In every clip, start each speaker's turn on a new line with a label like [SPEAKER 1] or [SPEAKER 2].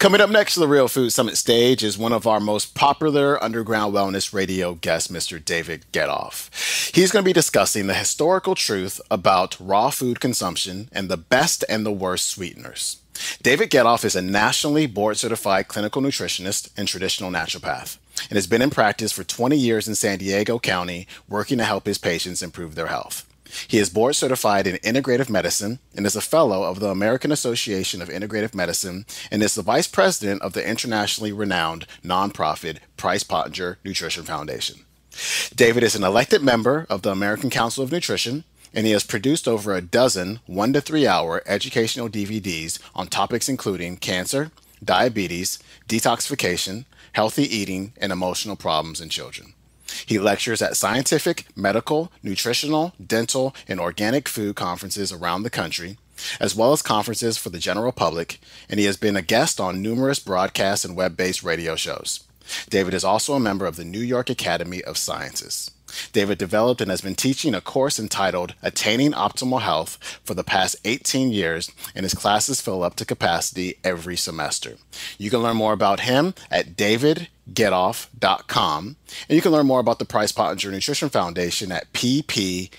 [SPEAKER 1] Coming up next to the Real Food Summit stage is one of our most popular underground wellness radio guests, Mr. David Getoff. He's going to be discussing the historical truth about raw food consumption and the best and the worst sweeteners. David Getoff is a nationally board-certified clinical nutritionist and traditional naturopath, and has been in practice for 20 years in San Diego County, working to help his patients improve their health. He is board certified in integrative medicine and is a fellow of the American Association of Integrative Medicine and is the vice president of the internationally renowned nonprofit Price Pottenger Nutrition Foundation. David is an elected member of the American Council of Nutrition, and he has produced over a dozen 1 to 3 hour educational DVDs on topics including cancer, diabetes, detoxification, healthy eating, and emotional problems in children. He lectures at scientific, medical, nutritional, dental, and organic food conferences around the country, as well as conferences for the general public, and he has been a guest on numerous broadcast and web-based radio shows. David is also a member of the New York Academy of Sciences. David developed and has been teaching a course entitled Attaining Optimal Health for the past 18 years, and his classes fill up to capacity every semester. You can learn more about him at davidgetoff.com, and you can learn more about the Price Pottenger Nutrition Foundation at ppnf.org.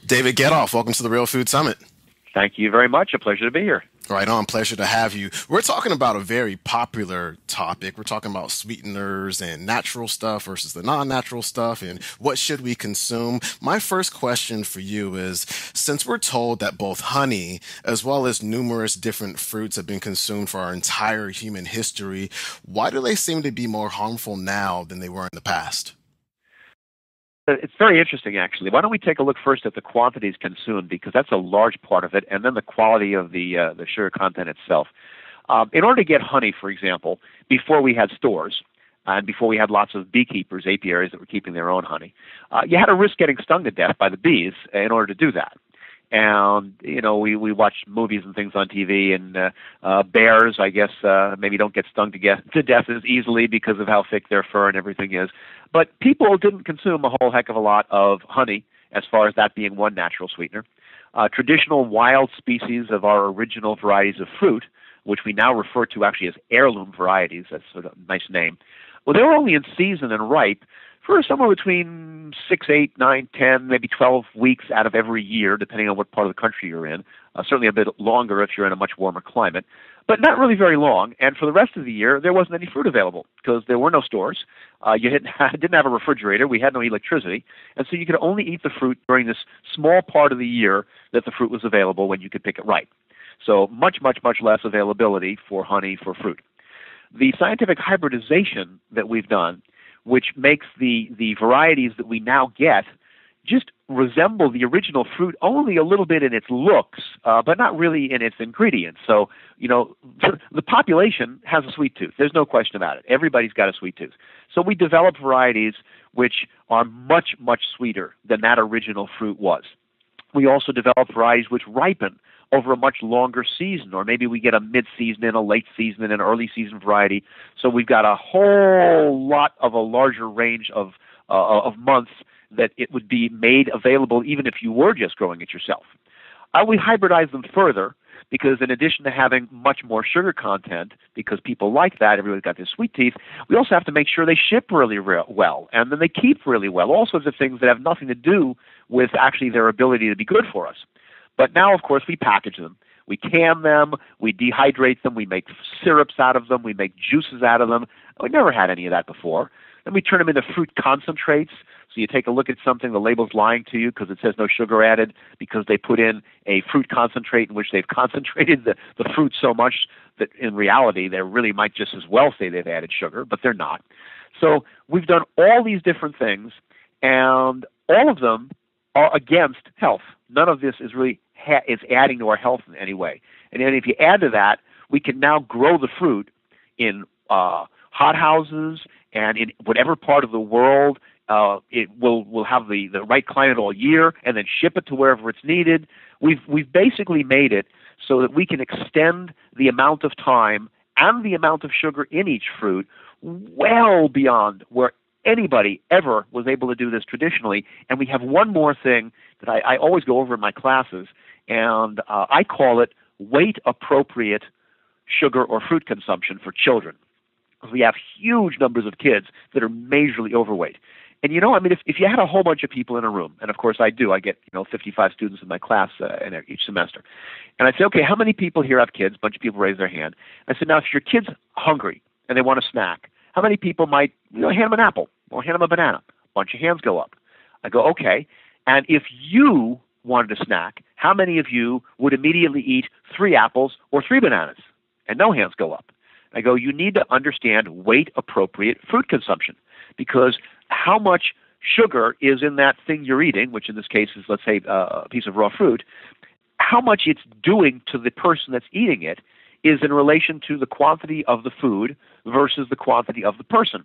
[SPEAKER 1] David Getoff, welcome to the Real Food Summit.
[SPEAKER 2] Thank you very much. A pleasure to be here.
[SPEAKER 1] Right on. Pleasure to have you. We're talking about a very popular topic. We're talking about sweeteners and natural stuff versus the non-natural stuff and what should we consume. My first question for you is, since we're told that both honey as well as numerous different fruits have been consumed for our entire human history, why do they seem to be more harmful now than they were in the past?
[SPEAKER 2] It's very interesting, actually. Why don't we take a look first at the quantities consumed, because that's a large part of it, and then the quality of the sugar content itself. In order to get honey, for example, before we had stores, and before we had lots of beekeepers, apiaries that were keeping their own honey, you had to risk getting stung to death by the bees in order to do that. And, you know, we watch movies and things on TV, and bears, I guess, maybe don't get stung to death as easily because of how thick their fur and everything is. But people didn't consume a whole heck of a lot of honey, as far as that being one natural sweetener. Traditional wild species of our original varieties of fruit, which we now refer to actually as heirloom varieties, that's sort of a nice name, well, they were only in season and ripe for somewhere between 6, 8, 9, 10, maybe 12 weeks out of every year, depending on what part of the country you're in. Certainly a bit longer if you're in a much warmer climate, but not really very long. And for the rest of the year, there wasn't any fruit available because there were no stores. You didn't have a refrigerator. We had no electricity. And so you could only eat the fruit during this small part of the year that the fruit was available when you could pick it ripe. So much, much, much less availability for honey, for fruit. The scientific hybridization that we've done, which makes the varieties that we now get just resemble the original fruit only a little bit in its looks, but not really in its ingredients. So, you know, the population has a sweet tooth. There's no question about it. Everybody's got a sweet tooth. So we develop varieties which are much, much sweeter than that original fruit was. We also develop varieties which ripen over a much longer season, or maybe we get a mid-season and a late season and an early season variety. So we've got a whole lot of a larger range of months that it would be made available even if you were just growing it yourself. We hybridize them further because in addition to having much more sugar content, because people like that, everybody's got their sweet teeth, we also have to make sure they ship really well, and then they keep really well, all sorts of things that have nothing to do with actually their ability to be good for us. But now, of course, we package them. We can them, we dehydrate them, we make syrups out of them, we make juices out of them. We never had any of that before. Then we turn them into fruit concentrates. So you take a look at something, the label's lying to you because it says no sugar added, because they put in a fruit concentrate in which they've concentrated the fruit so much that in reality they really might just as well say they've added sugar, but they're not. So we've done all these different things, and all of them are against health. None of this is really is adding to our health in any way. And then if you add to that, we can now grow the fruit in hothouses and in whatever part of the world. It will have the right climate all year, and then ship it to wherever it's needed. We've basically made it so that we can extend the amount of time and the amount of sugar in each fruit well beyond where anybody ever was able to do this traditionally. And we have one more thing that I always go over in my classes, and I call it weight-appropriate sugar or fruit consumption for children. We have huge numbers of kids that are majorly overweight. And if you had a whole bunch of people in a room, and of course I do, I get 55 students in my class in each semester, and I'd say, okay, how many people here have kids? A bunch of people raise their hand. I said, now if your kid's hungry and they want a snack, how many people might hand them an apple or hand them a banana? A bunch of hands go up. I go, okay, and if you wanted a snack, how many of you would immediately eat 3 apples or 3 bananas? And no hands go up. I go, you need to understand weight-appropriate fruit consumption, because how much sugar is in that thing you're eating, which in this case is, let's say, a piece of raw fruit, how much it's doing to the person that's eating it is in relation to the quantity of the food versus the quantity of the person.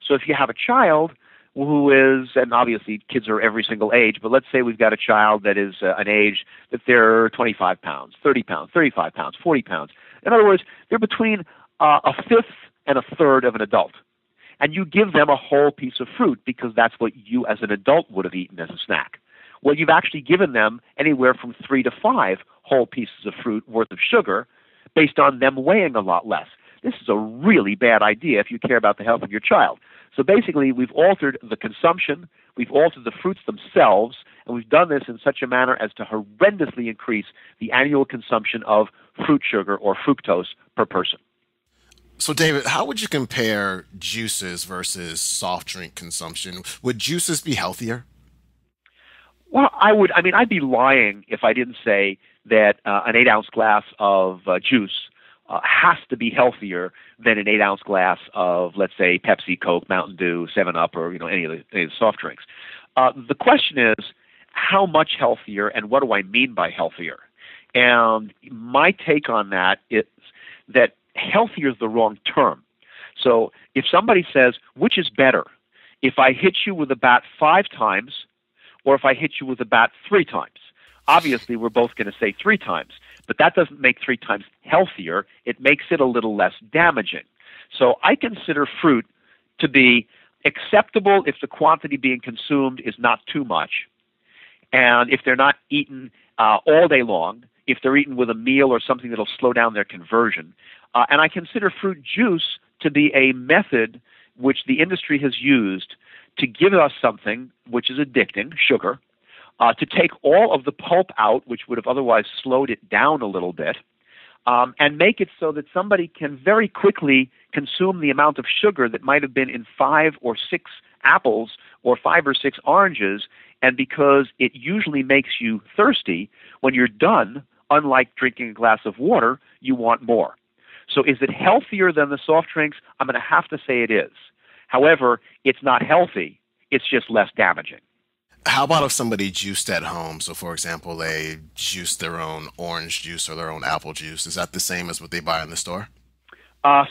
[SPEAKER 2] So if you have a child who is, and obviously kids are every single age, but let's say we've got a child that is an age that they're 25 pounds, 30 pounds, 35 pounds, 40 pounds. In other words, they're between a fifth and a third of an adult. And you give them a whole piece of fruit because that's what you as an adult would have eaten as a snack. Well, you've actually given them anywhere from 3 to 5 whole pieces of fruit worth of sugar based on them weighing a lot less. This is a really bad idea if you care about the health of your child. So basically, we've altered the consumption, we've altered the fruits themselves, and we've done this in such a manner as to horrendously increase the annual consumption of fruit sugar or fructose per person.
[SPEAKER 1] So, David, how would you compare juices versus soft drink consumption? Would juices be healthier?
[SPEAKER 2] Well, I'd be lying if I didn't say that an 8-ounce glass of juice has to be healthier than an 8-ounce glass of, let's say, Pepsi, Coke, Mountain Dew, 7-Up, or any of the soft drinks. The question is, how much healthier, and what do I mean by healthier? And my take on that is that healthier is the wrong term. So if somebody says, which is better, if I hit you with a bat 5 times or if I hit you with a bat 3 times? Obviously, we're both going to say 3 times, but that doesn't make 3 times healthier. It makes it a little less damaging. So I consider fruit to be acceptable if the quantity being consumed is not too much, and if they're not eaten all day long, if they're eaten with a meal or something that'll slow down their conversion. And I consider fruit juice to be a method which the industry has used to give us something which is addicting, sugar, to take all of the pulp out, which would have otherwise slowed it down a little bit, and make it so that somebody can very quickly consume the amount of sugar that might have been in 5 or 6 apples or 5 or 6 oranges. And because it usually makes you thirsty, when you're done, unlike drinking a glass of water, you want more. So is it healthier than the soft drinks? I'm going to have to say it is. However, it's not healthy. It's just less damaging.
[SPEAKER 1] How about if somebody juiced at home? So, for example, they juice their own orange juice or their own apple juice. Is that the same as what they buy in the store?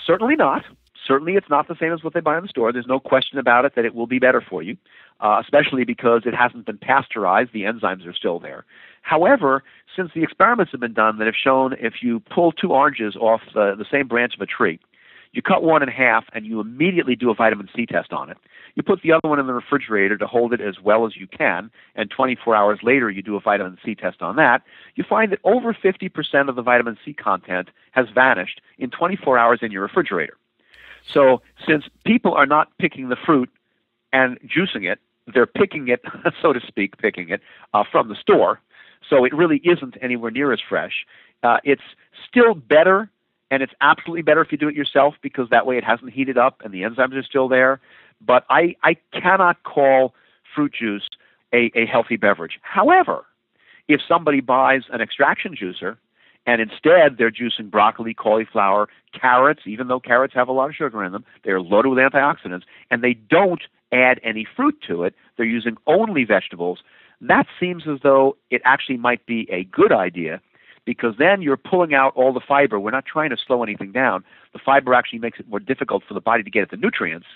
[SPEAKER 2] Certainly not. Certainly it's not the same as what they buy in the store. There's no question about it that it will be better for you, especially because it hasn't been pasteurized. The enzymes are still there. However, since the experiments have been done that have shown if you pull 2 oranges off the same branch of a tree, you cut one in half and you immediately do a vitamin C test on it. You put the other one in the refrigerator to hold it as well as you can, and 24 hours later you do a vitamin C test on that. You find that over 50% of the vitamin C content has vanished in 24 hours in your refrigerator. So since people are not picking the fruit and juicing it, they're picking it, so to speak, from the store. So it really isn't anywhere near as fresh. It's still better, and it's absolutely better if you do it yourself because that way it hasn't heated up and the enzymes are still there. But I cannot call fruit juice a healthy beverage. However, if somebody buys an extraction juicer and instead they're juicing broccoli, cauliflower, carrots, even though carrots have a lot of sugar in them, they're loaded with antioxidants, and they don't add any fruit to it, they're using only vegetables, that seems as though it actually might be a good idea because then you're pulling out all the fiber. We're not trying to slow anything down. The fiber actually makes it more difficult for the body to get at the nutrients,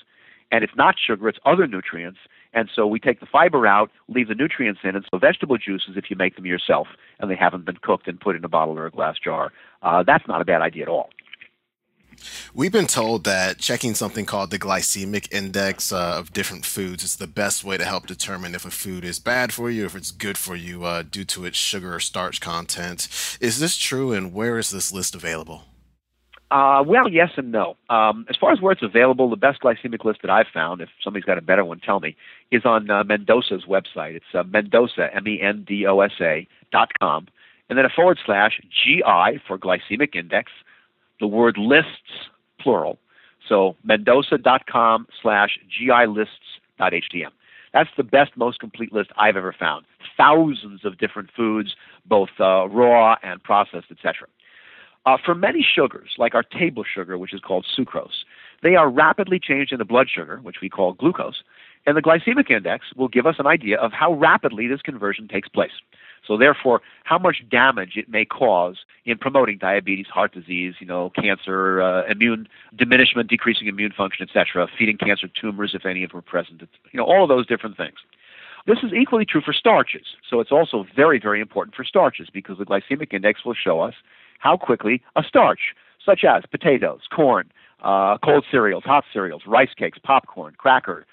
[SPEAKER 2] and it's not sugar, it's other nutrients. And so we take the fiber out, leave the nutrients in, and so vegetable juices, if you make them yourself and they haven't been cooked and put in a bottle or a glass jar, that's not a bad idea at all.
[SPEAKER 1] We've been told that checking something called the glycemic index of different foods is the best way to help determine if a food is bad for you, if it's good for you due to its sugar or starch content. Is this true, and where is this list available?
[SPEAKER 2] Well, yes and no. As far as where it's available, the best glycemic list that I've found, if somebody's got a better one, tell me, is on Mendoza's website. It's Mendoza, Mendosa.com, and then a / GI for glycemic index, the word lists, plural. So Mendoza.com / GI lists.htm. That's the best, most complete list I've ever found. Thousands of different foods, both raw and processed, etc. For many sugars, like our table sugar, which is called sucrose, they are rapidly changed into blood sugar, which we call glucose, and the glycemic index will give us an idea of how rapidly this conversion takes place. So therefore, how much damage it may cause in promoting diabetes, heart disease, cancer, immune diminishment, decreasing immune function, etc., feeding cancer tumors if any of them are present, all of those different things. This is equally true for starches. So it's also very, very important for starches because the glycemic index will show us how quickly a starch, such as potatoes, corn, cold cereals, hot cereals, rice cakes, popcorn, cracker,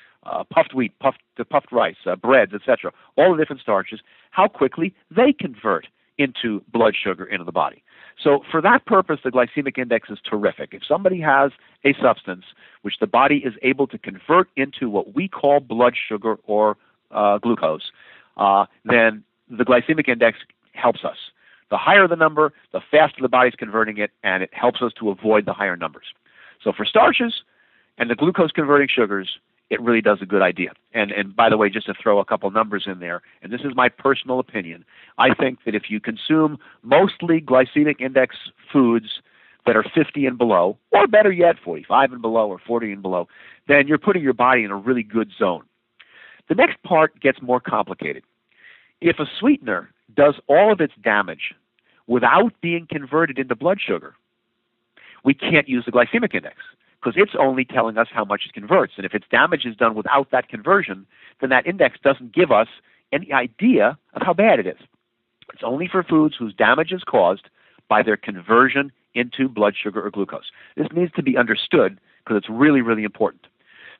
[SPEAKER 2] puffed wheat, puffed rice, breads, etc., all the different starches, how quickly they convert into blood sugar into the body. So for that purpose, the glycemic index is terrific. If somebody has a substance which the body is able to convert into what we call blood sugar or glucose, then the glycemic index helps us. The higher the number, the faster the body's converting it, and it helps us to avoid the higher numbers. So for starches and the glucose-converting sugars, it really does a good idea. And by the way, just to throw a couple numbers in there, and this is my personal opinion, I think that if you consume mostly glycemic index foods that are 50 and below, or better yet, 45 and below or 40 and below, then you're putting your body in a really good zone. The next part gets more complicated. If a sweetener does all of its damage without being converted into blood sugar, we can't use the glycemic index because it's only telling us how much it converts. And if its damage is done without that conversion, then that index doesn't give us any idea of how bad it is. It's only for foods whose damage is caused by their conversion into blood sugar or glucose. This needs to be understood because it's really, really important.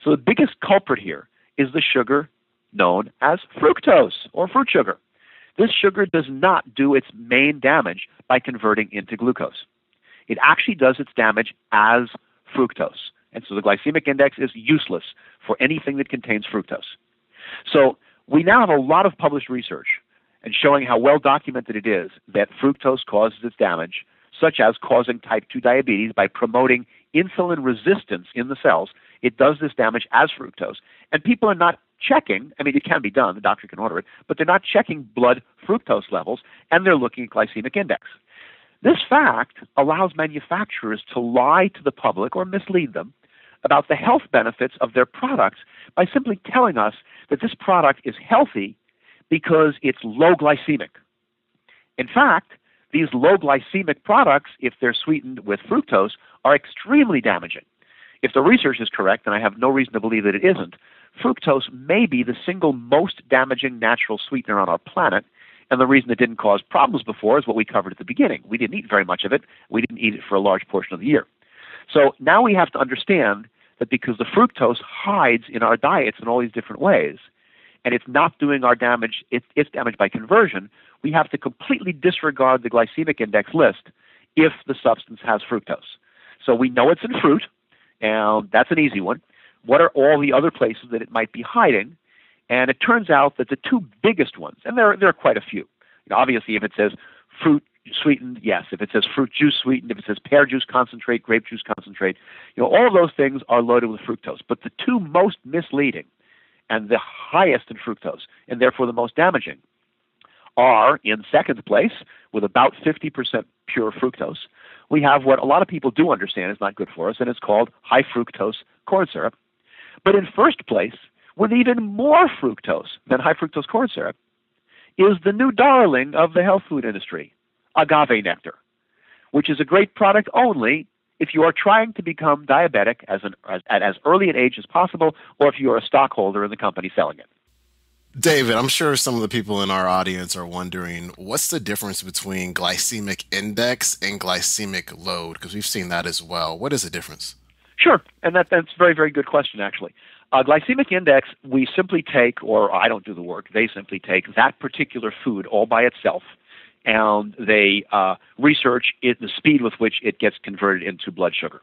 [SPEAKER 2] So the biggest culprit here is the sugar known as fructose or fruit sugar. This sugar does not do its main damage by converting into glucose. It actually does its damage as fructose. And so the glycemic index is useless for anything that contains fructose. So we now have a lot of published research and showing how well documented it is that fructose causes its damage, such as causing type 2 diabetes by promoting insulin resistance in the cells. It does this damage as fructose. And people are not checking, it can be done, the doctor can order it, but they're not checking blood fructose levels, and they're looking at glycemic index. This fact allows manufacturers to lie to the public or mislead them about the health benefits of their products by simply telling us that this product is healthy because it's low glycemic. In fact, these low glycemic products, if they're sweetened with fructose, are extremely damaging. If the research is correct, and I have no reason to believe that it isn't, fructose may be the single most damaging natural sweetener on our planet, and the reason it didn't cause problems before is what we covered at the beginning. We didn't eat very much of it. We didn't eat it for a large portion of the year. So now we have to understand that because the fructose hides in our diets in all these different ways, and it's not doing our damage, it's damage by conversion, we have to completely disregard the glycemic index list if the substance has fructose. So we know it's in fruit, and that's an easy one. What are all the other places that it might be hiding? And it turns out that the two biggest ones, and there are quite a few. Obviously, if it says fruit sweetened, yes. If it says fruit juice sweetened, if it says pear juice concentrate, grape juice concentrate, all of those things are loaded with fructose. But the two most misleading and the highest in fructose, and therefore the most damaging, are in second place with about 50% pure fructose. We have what a lot of people do understand is not good for us, and it's called high fructose corn syrup. But in first place, with even more fructose than high fructose corn syrup, is the new darling of the health food industry, agave nectar, which is a great product only if you are trying to become diabetic at as early an age as possible, or if you are a stockholder in the company selling it.
[SPEAKER 1] David, I'm sure some of the people in our audience are wondering what's the difference between glycemic index and glycemic load? Because we've seen that as well. What is the difference?
[SPEAKER 2] Sure, and that's a very, very good question, actually. Glycemic index, we simply take, or I don't do the work, they simply take that particular food all by itself, and they research the speed with which it gets converted into blood sugar.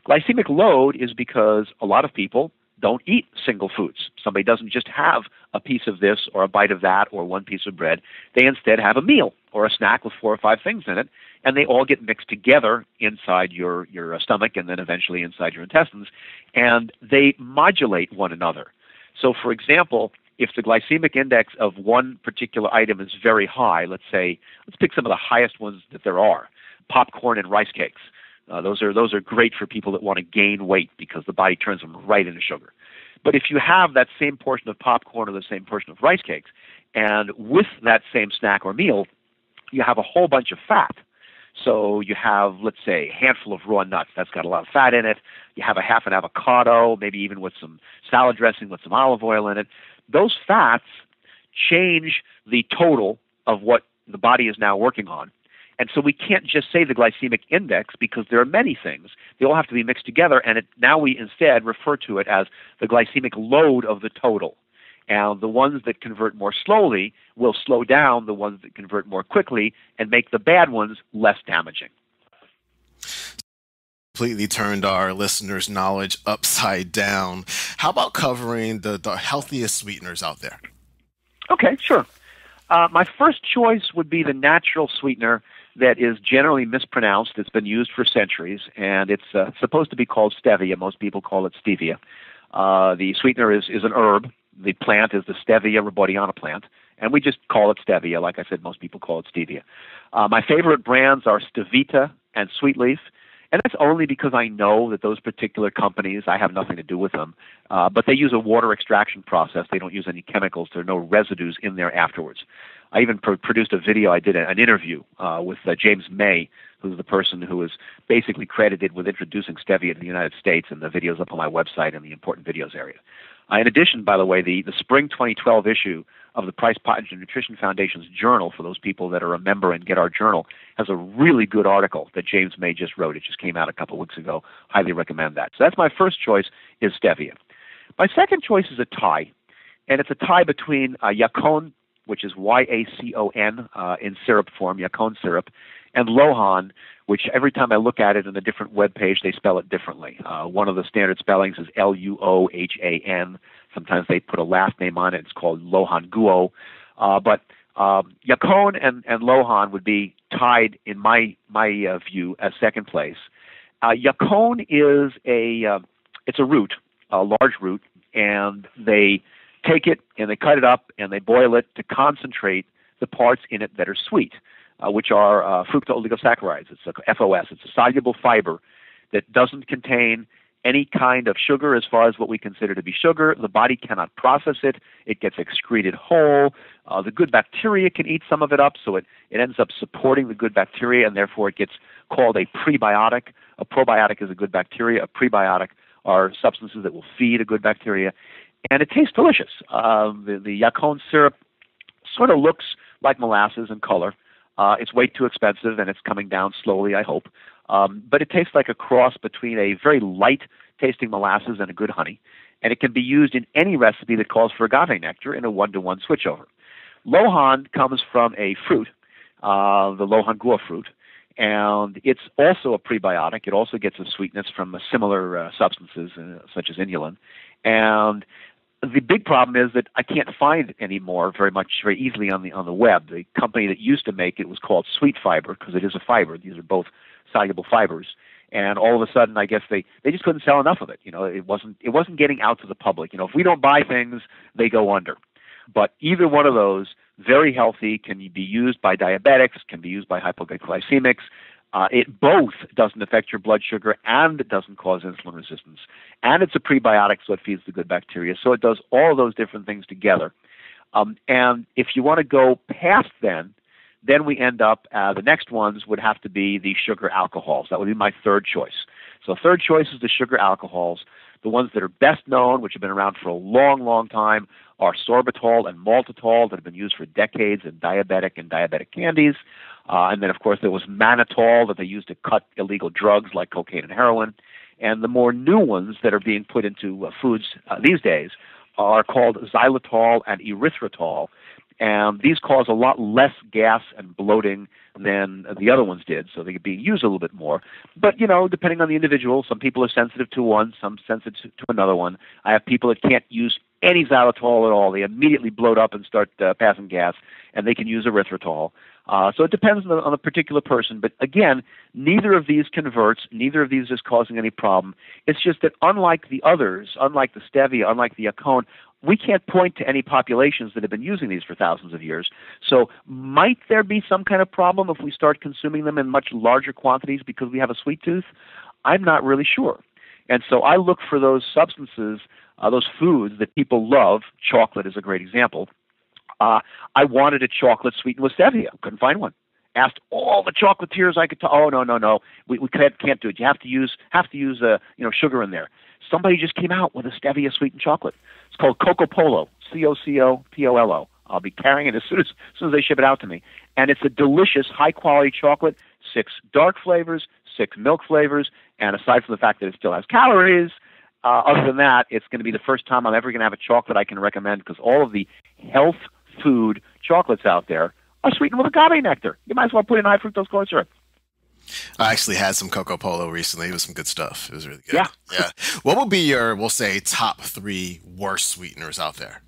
[SPEAKER 2] Glycemic load is because a lot of people don't eat single foods. Somebody doesn't just have a piece of this or a bite of that or one piece of bread. They instead have a meal or a snack with 4 or 5 things in it, and they all get mixed together inside your stomach and then eventually inside your intestines, and they modulate one another. So, for example, if the glycemic index of one particular item is very high, let's pick some of the highest ones that there are, popcorn and rice cakes. Those are great for people that want to gain weight because the body turns them right into sugar. But if you have that same portion of popcorn or the same portion of rice cakes, and with that same snack or meal, you have a whole bunch of fat. So you have, let's say, a handful of raw nuts. That's got a lot of fat in it. You have a half an avocado, maybe even with some salad dressing with some olive oil in it. Those fats change the total of what the body is now working on. And so we can't just say the glycemic index because there are many things. They all have to be mixed together, and now we instead refer to it as the glycemic load of the total. And the ones that convert more slowly will slow down the ones that convert more quickly and make the bad ones less damaging.
[SPEAKER 1] Completely turned our listeners' knowledge upside down. How about covering the healthiest sweeteners out there?
[SPEAKER 2] Okay, sure. My first choice would be the natural sweetener that is generally mispronounced. It's been used for centuries, and it's supposed to be called stevia. Most people call it stevia. The sweetener is an herb. The plant is the Stevia rebaudiana plant, and we just call it stevia. Like I said, most people call it stevia. My favorite brands are Stevita and Sweet Leaf, and that's only because I know that those particular companies, I have nothing to do with them, but they use a water extraction process. They don't use any chemicals. There are no residues in there afterwards. I even produced a video. I did an interview with James May, who's the person who is basically credited with introducing stevia to the United States, and the video's up on my website in the important videos area. In addition, by the way, the spring 2012 issue of the Price Pottinger Nutrition Foundation's journal, for those people that are a member and get our journal, has a really good article that James May just wrote. It just came out a couple of weeks ago. Highly recommend that. So that's my first choice, is stevia. My second choice is a tie, and it's a tie between Yacon, which is Y-A-C-O-N in syrup form, Yacon syrup, and Lohan, which every time I look at it on a different web page, they spell it differently. One of the standard spellings is L-U-O-H-A-N. Sometimes they put a last name on it. It's called Lohan Guo. But Yacon and Lohan would be tied, in my view, as second place. Yacon is it's a root, a large root, and they take it and they cut it up and they boil it to concentrate the parts in it that are sweet, which are fructooligosaccharides. It's a FOS. It's a soluble fiber that doesn't contain any kind of sugar as far as what we consider to be sugar. The body cannot process it. It gets excreted whole. The good bacteria can eat some of it up, so it ends up supporting the good bacteria, and therefore it gets called a prebiotic. A probiotic is a good bacteria. A prebiotic are substances that will feed a good bacteria. And it tastes delicious. The Yacon syrup sort of looks like molasses in color. It's way too expensive, and it's coming down slowly, I hope. But it tastes like a cross between a very light-tasting molasses and a good honey. And it can be used in any recipe that calls for agave nectar in a 1-to-1 switchover. Lohan comes from a fruit, the Lohan Guo fruit, and it's also a prebiotic. It also gets a sweetness from similar substances, such as inulin. And the big problem is that I can't find it anymore very easily on the web. The company that used to make it was called Sweet Fiber, because it is a fiber. These are both soluble fibers. And all of a sudden, I guess they just couldn't sell enough of it. It wasn't getting out to the public. If we don't buy things, they go under. But either one of those, very healthy, can be used by diabetics, can be used by hypoglycemics. It both doesn't affect your blood sugar, and it doesn't cause insulin resistance. And it's a prebiotic, so it feeds the good bacteria. So it does all those different things together. And if you want to go past then we end up, the next ones would have to be the sugar alcohols. That would be my third choice. So third choice is the sugar alcohols. The ones that are best known, which have been around for a long, long time, are sorbitol and maltitol that have been used for decades in diabetic candies. And then, of course, there was mannitol that they used to cut illegal drugs like cocaine and heroin. And the more new ones that are being put into foods these days are called xylitol and erythritol. And these cause a lot less gas and bloating than the other ones did, so they could be used a little bit more. But, depending on the individual, some people are sensitive to one, some sensitive to another one. I have people that can't use any xylitol at all. They immediately bloat up and start passing gas, and they can use erythritol. So it depends on the particular person. But again, neither of these converts, neither of these is causing any problem. It's just that unlike the others, unlike the stevia, unlike the yacon, we can't point to any populations that have been using these for thousands of years. So might there be some kind of problem if we start consuming them in much larger quantities because we have a sweet tooth? I'm not really sure. And so I look for those substances, those foods that people love. Chocolate is a great example. I wanted a chocolate sweetened with stevia. Couldn't find one. Asked all the chocolatiers I could tell. Oh, no. We can't do it. You have to use sugar in there. Somebody just came out with a stevia sweetened chocolate. It's called Coco Polo, Cocopolo. I'll be carrying it as soon as they ship it out to me. And it's a delicious, high-quality chocolate, 6 dark flavors, 6 milk flavors, and aside from the fact that it still has calories, other than that, it's going to be the first time I'm ever going to have a chocolate I can recommend because all of the health food chocolates out there are sweetened with agave nectar. You might as well put in high fructose corn syrup.
[SPEAKER 1] I actually had some Coco Polo recently. It was some good stuff. It was really good.
[SPEAKER 2] Yeah.
[SPEAKER 1] What would be your, we'll say, top 3 worst sweeteners out there?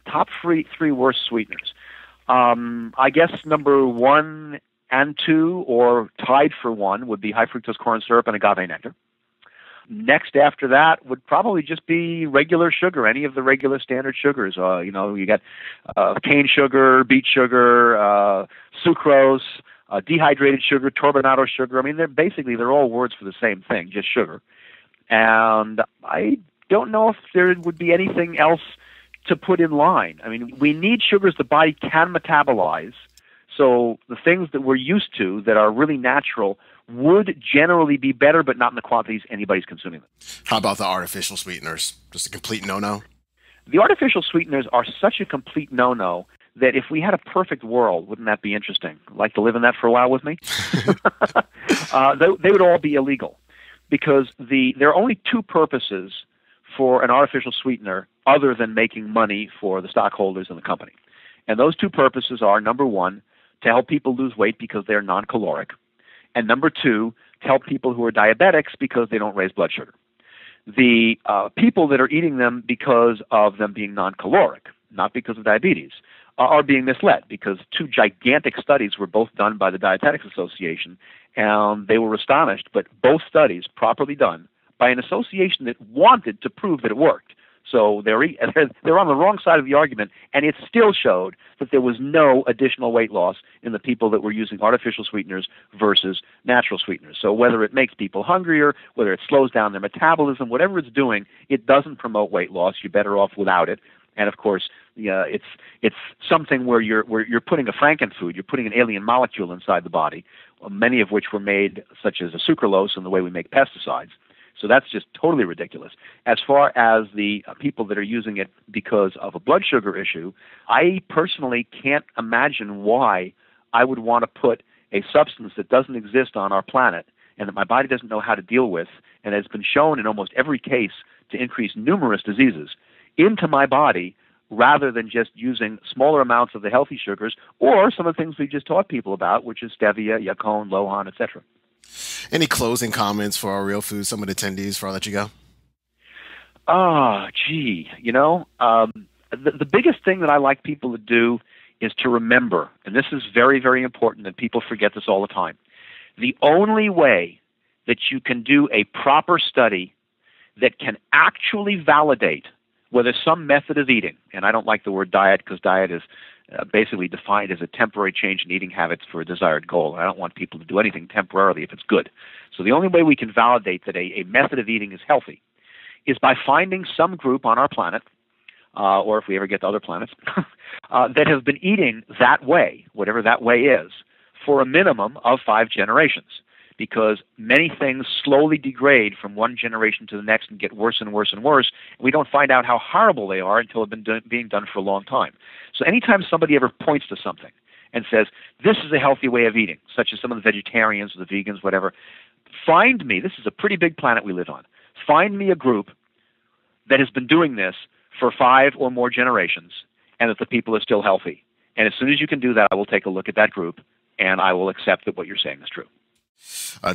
[SPEAKER 2] Top three worst sweeteners. I guess number 1 and 2, or tied for 1, would be high fructose corn syrup and agave nectar. Next after that would probably just be regular sugar, any of the regular standard sugars. You got cane sugar, beet sugar, sucrose, dehydrated sugar, turbinado sugar. I mean, they're all words for the same thing, just sugar. And I don't know if there would be anything else to put in line. I mean, we need sugars the body can metabolize. So the things that we're used to that are really natural would generally be better, but not in the quantities anybody's consuming them.
[SPEAKER 1] How about the artificial sweeteners? Just a complete no-no?
[SPEAKER 2] The artificial sweeteners are such a complete no-no that if we had a perfect world, wouldn't that be interesting? Like to live in that for a while with me? They would all be illegal because there are only 2 purposes for an artificial sweetener other than making money for the stockholders in the company. And those 2 purposes are, number 1, to help people lose weight because they're non-caloric, and number 2, to help people who are diabetics because they don't raise blood sugar. The people that are eating them because of them being non-caloric, not because of diabetes, are being misled because 2 gigantic studies were both done by the Dietetics Association, and they were astonished, but both studies properly done by an association that wanted to prove that it worked. So they're on the wrong side of the argument, and it still showed that there was no additional weight loss in the people that were using artificial sweeteners versus natural sweeteners. So whether it makes people hungrier, whether it slows down their metabolism, whatever it's doing, it doesn't promote weight loss. You're better off without it. And of course, it's something where you're putting a frankenfood, you're putting an alien molecule inside the body, many of which were made, such as a sucralose, in the way we make pesticides. So that's just totally ridiculous. As far as the people that are using it because of a blood sugar issue, I personally can't imagine why I would want to put a substance that doesn't exist on our planet and that my body doesn't know how to deal with and has been shown in almost every case to increase numerous diseases into my body rather than just using smaller amounts of the healthy sugars or some of the things we just taught people about, which is stevia, yacon, lohan, etc.
[SPEAKER 1] Any closing comments for our Real Food Summit attendees before I let you go?
[SPEAKER 2] The biggest thing that I like people to do is to remember, and this is very, very important, that people forget this all the time. The only way that you can do a proper study that can actually validate whether some method of eating, and I don't like the word diet because diet is basically defined as a temporary change in eating habits for a desired goal. I don't want people to do anything temporarily if it's good. So the only way we can validate that a method of eating is healthy is by finding some group on our planet, or if we ever get to other planets, that have been eating that way, whatever that way is, for a minimum of 5 generations. because many things slowly degrade from one generation to the next and get worse and worse and worse. We don't find out how horrible they are until they've been being done for a long time. So anytime somebody ever points to something and says, this is a healthy way of eating, such as some of the vegetarians or the vegans, whatever, find me, this is a pretty big planet we live on, find me a group that has been doing this for 5 or more generations and that the people are still healthy. And as soon as you can do that, I will take a look at that group and I will accept that what you're saying is true.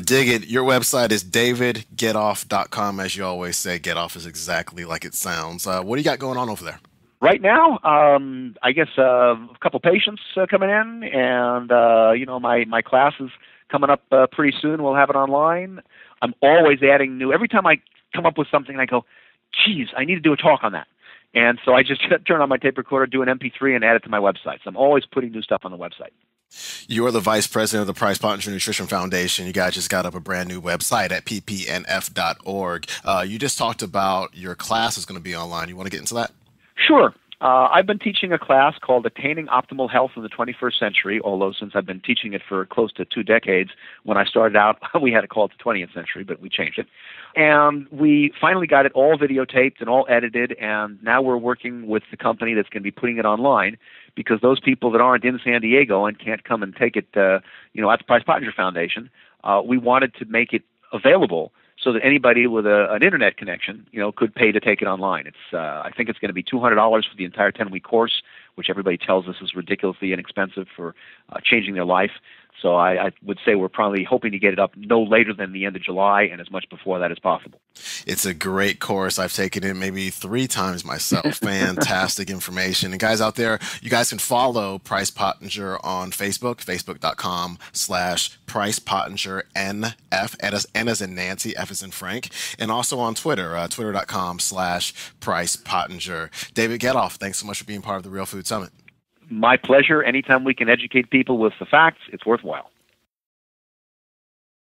[SPEAKER 1] Dig it. Your website is davidgetoff.com. As you always say, get off is exactly like it sounds. What do you got going on over there?
[SPEAKER 2] Right now, I guess a couple patients coming in, and my class is coming up pretty soon. We'll have it online. I'm always adding new. Every time I come up with something, I go, geez, I need to do a talk on that. And so I just turn on my tape recorder, do an MP3, and add it to my website. So I'm always putting new stuff on the website.
[SPEAKER 1] You are the vice president of the Price Pottinger Nutrition Foundation. You guys just got up a brand new website at ppnf.org. You just talked about your class is going to be online. You want to get into that?
[SPEAKER 2] Sure. I've been teaching a class called Attaining Optimal Health in the 21st Century, although since I've been teaching it for close to 2 decades, when I started out, we had it called the 20th century, but we changed it. And we finally got it all videotaped and all edited, and now we're working with the company that's going to be putting it online, because those people that aren't in San Diego and can't come and take it at the Price Pottinger Foundation, we wanted to make it available so that anybody with an internet connection, could pay to take it online. It's I think it's going to be $200 for the entire 10-week course, which everybody tells us is ridiculously inexpensive for changing their life. So I would say we're probably hoping to get it up no later than the end of July and as much before that as possible.
[SPEAKER 1] It's a great course. I've taken it maybe 3 times myself. Fantastic information. And guys out there, you guys can follow Price Pottinger on Facebook, facebook.com/Price Pottinger NF, N as in Nancy, F as in Frank, and also on Twitter, twitter.com/Price Pottinger. David Getoff, thanks so much for being part of the Real Food Summit.
[SPEAKER 2] My pleasure. Anytime we can educate people with the facts, it's worthwhile.